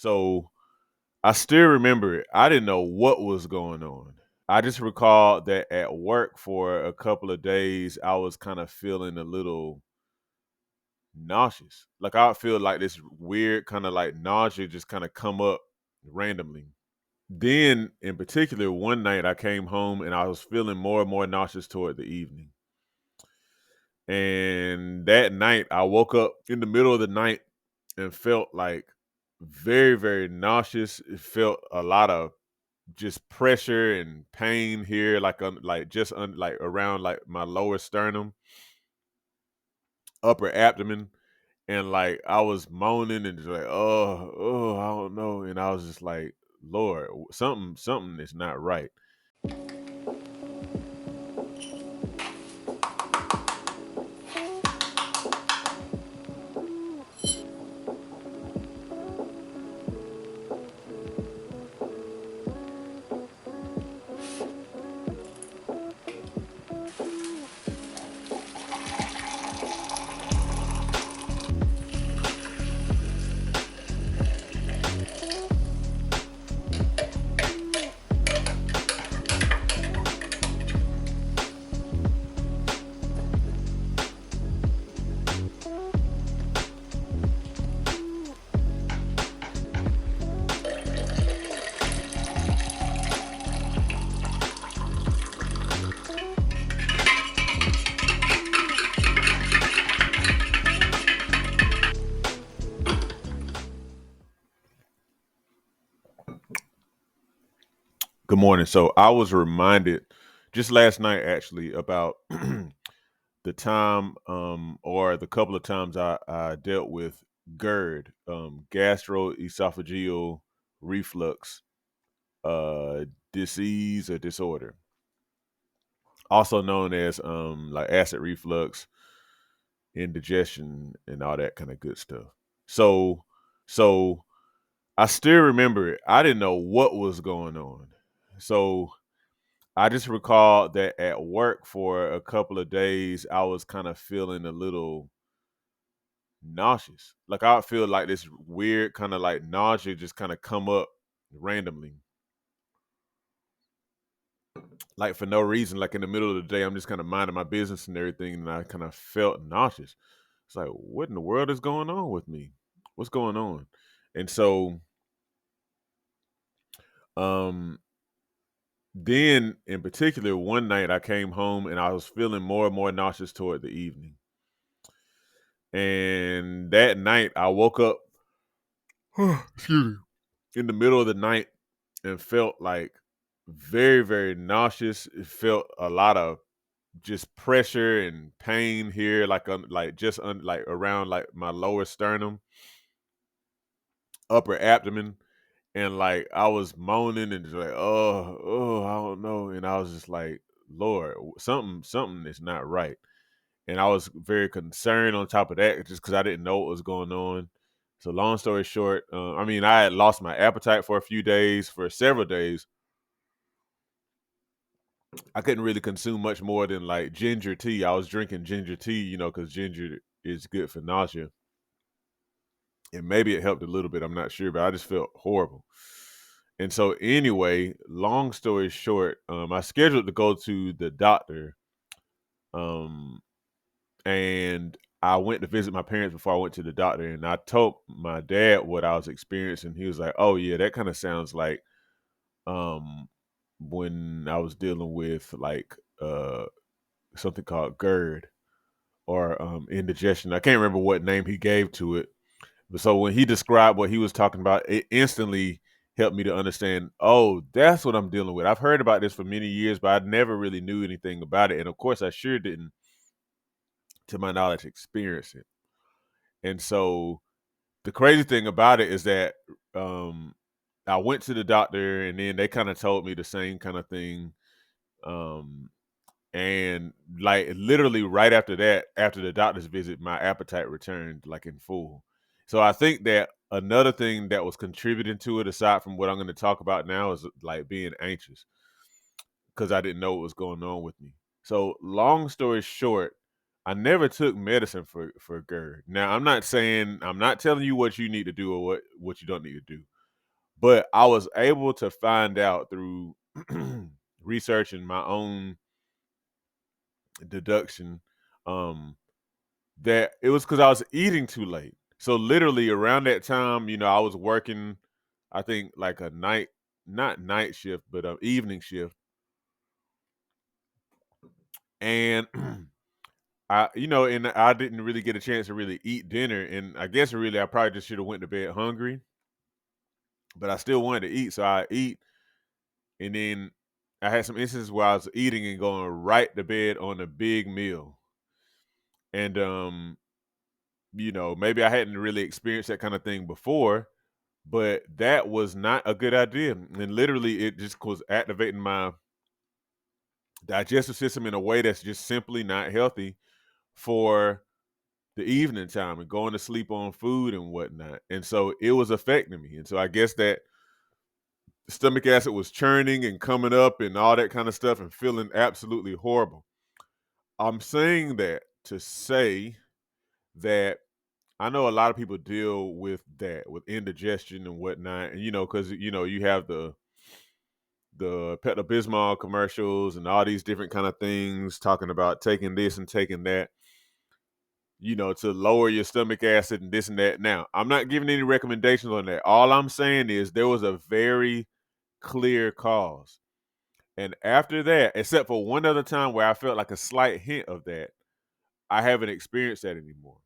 So I still remember it. I didn't know what was going on. I just recall that at work for a couple of days, I was kind of feeling a little nauseous. Like I would feel like this weird kind of like nausea just kind of come up randomly. Then, in particular, one night I came home and I was feeling more and more nauseous toward the evening. And that night, I woke up in the middle of the night and felt like very, very nauseous. It felt a lot of just pressure and pain here, like around like my lower sternum, upper abdomen, and like I was moaning and just like, oh, I don't know, and I was just like, Lord, something is not right. Good morning. So I was reminded just last night actually about the time or the couple of times I dealt with GERD, gastroesophageal reflux uh, disease or disorder, also known as like acid reflux, indigestion, and all that kind of good stuff. So, so I still remember it. I didn't know what was going on. So I just recall that at work for a couple of days, I was kind of feeling a little nauseous. Like I would feel like this weird kind of like nausea just kind of come up randomly, like for no reason. Like in the middle of the day, I'm just kind of minding my business and everything, and I kind of felt nauseous. It's like, what in the world is going on with me? What's going on? And so, um, then in particular, one night I came home and I was feeling more and more nauseous toward the evening. And that night I woke up excuse me, in the middle of the night and felt like very, very nauseous. It felt a lot of just pressure and pain here, like around like my lower sternum, upper abdomen, and like I was moaning and just like, I don't know, and I was just like, Lord, something is not right, and I was very concerned on top of that just because I didn't know what was going on. So long story short, I mean, I had lost my appetite for a few days, for several days. I couldn't really consume much more than like ginger tea. I was drinking ginger tea, because ginger is good for nausea. And maybe it helped a little bit. I'm not sure, but I just felt horrible. And so, anyway, long story short, I scheduled to go to the doctor, um, and I went to visit my parents before I went to the doctor. And I told my dad what I was experiencing. He was like, "Oh yeah, that kind of sounds like um, when I was dealing with like something called GERD or indigestion. I can't remember what name he gave to it. But so when he described what he was talking about, it instantly helped me to understand, oh, that's what I'm dealing with. I've heard about this for many years, but I never really knew anything about it. And of course, I sure didn't, to my knowledge, experience it. And so the crazy thing about it is that um, I went to the doctor and then they kind of told me the same kind of thing. Um, And like literally right after that, after the doctor's visit, my appetite returned like in full. So I think that another thing that was contributing to it, aside from what I'm going to talk about now, is like being anxious because I didn't know what was going on with me. So long story short, I never took medicine for GERD. Now, I'm not telling you what you need to do or what you don't need to do, but I was able to find out through research and my own deduction, um, that it was because I was eating too late. So literally around that time, I was working, I think like a not night shift, but an evening shift, and and I didn't really get a chance to really eat dinner, and I guess really I probably just should have went to bed hungry, but I still wanted to eat, so I eat, and then I had some instances where I was eating and going right to bed on a big meal, and maybe I hadn't really experienced that kind of thing before, but that was not a good idea, and literally it just was activating my digestive system in a way that's just simply not healthy for the evening time and going to sleep on food and whatnot. And so it was affecting me. And so I guess that stomach acid was churning and coming up and all that kind of stuff and feeling absolutely horrible. I'm saying that to say that I know a lot of people deal with that, with indigestion and whatnot. And, because, you have the Pepto Bismol commercials and all these different kind of things talking about taking this and taking that, to lower your stomach acid and this and that. Now, I'm not giving any recommendations on that. All I'm saying is there was a very clear cause. And after that, except for one other time where I felt like a slight hint of that, I haven't experienced that anymore.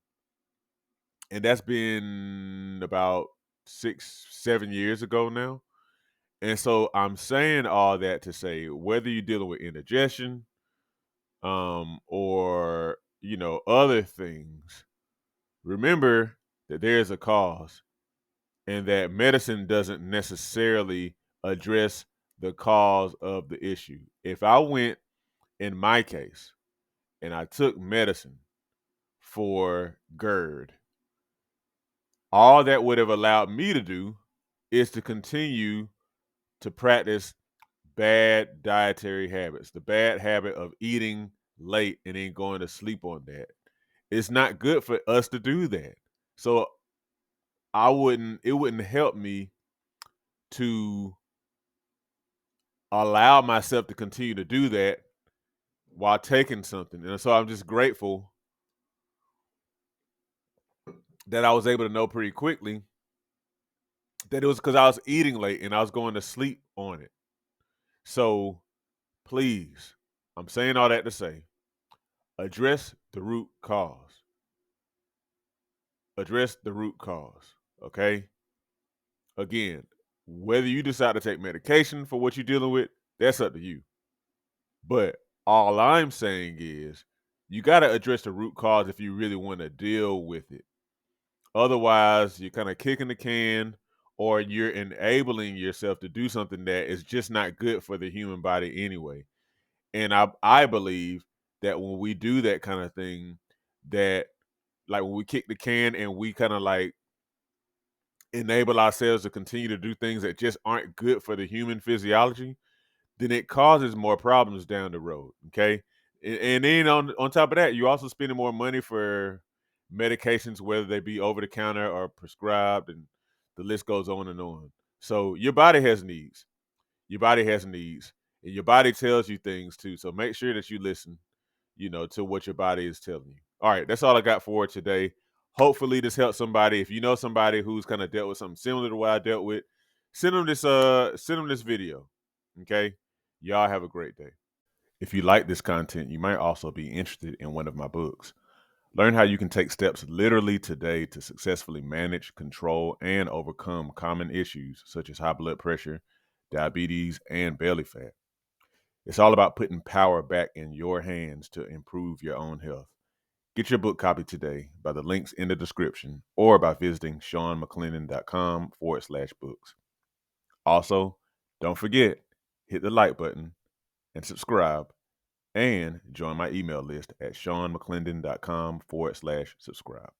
And that's been about 6, 7 years ago now. And so I'm saying all that to say, whether you're dealing with indigestion, or, other things, remember that there's a cause and that medicine doesn't necessarily address the cause of the issue. If I went, in my case, and I took medicine for GERD, all that would have allowed me to do is to continue to practice bad dietary habits, the bad habit of eating late and then going to sleep on that. It's not good for us to do that. So it wouldn't help me to allow myself to continue to do that while taking something. And so I'm just grateful that I was able to know pretty quickly that it was because I was eating late and I was going to sleep on it. So please, I'm saying all that to say, address the root cause. Address the root cause. Okay? Again, whether you decide to take medication for what you're dealing with, that's up to you. But all I'm saying is you got to address the root cause if you really want to deal with it. Otherwise, you're kind of kicking the can or you're enabling yourself to do something that is just not good for the human body anyway. And I believe that when we do that kind of thing, that like when we kick the can and we kind of like enable ourselves to continue to do things that just aren't good for the human physiology, then it causes more problems down the road. Okay. And then on top of that, you're also spending more money for medications, whether they be over the counter or prescribed, and the list goes on and on. So your body has needs. Your body has needs, and your body tells you things too. So make sure that you listen, to what your body is telling you. All right, that's all I got for today. Hopefully this helps somebody. If you know somebody who's kind of dealt with something similar to what I dealt with, send them this video. Okay? Y'all have a great day. If you like this content, you might also be interested in one of my books. Learn how you can take steps literally today to successfully manage, control, and overcome common issues such as high blood pressure, diabetes, and belly fat. It's all about putting power back in your hands to improve your own health. Get your book copy today by the links in the description or by visiting SeanMcClendon.com/books. Also, don't forget, hit the like button and subscribe, and join my email list at SeanMcClendon.com/subscribe.